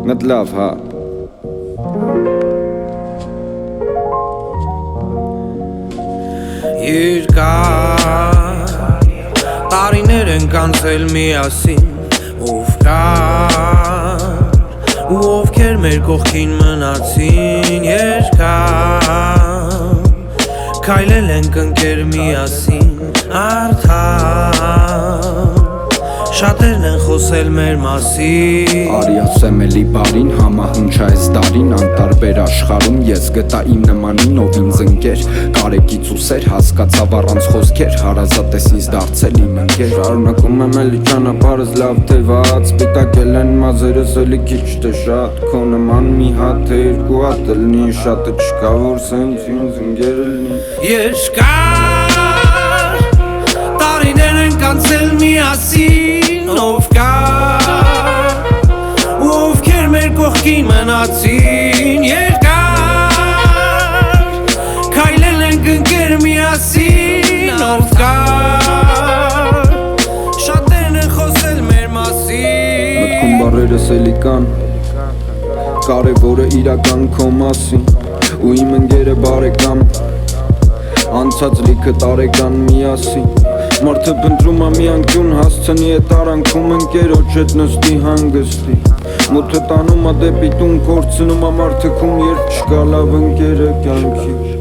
Not love, ha. Երկար տարիներ են կանցել միասին ով կար ու ովքեր մեր կողքին մնացին երկար քայլել ենք ընկեր միասին արդար շատերն են խոսել մեր մասին Արի ասեմ էլի բարին համահունչ այս տարին անտարբեր աշխարհում ես գտա իմ նմանին ով ինձ ընկեր կարեկից ու սեր հասկացավ առանց խոսքեր հարազատ ես ինձ դարձել իմ ընկեր Շարունակում եմ էլի ճանապարհս լավ թե վատ սպիտակել են մազերս էլի քիչ թե շատ քո նման մի հատ թե երկու հատ լինի շատը չկա որ սենց ինձ ընկեր լինի Երկար տարիներ են կանցել միասին ով կար ու ովքեր մեր կողքին մնացին երկար քայլել ենք ընկեր միասին ով կար շատերն են խոսել մեր մասին Մտքում բառերս էլի կան կարևորը իրական քո մասին ու իմ ընկերը բարեկամ անցած լիքը տարեկան միասին Մարդը բնդրում է մի անկյուն հասցնի է տարանքում ընկերոջ հետ նստի հանգստի Մութը տանում է դեպի տուն կորցնում է մարդկում երբ չկա լավ ընկերը կյանքի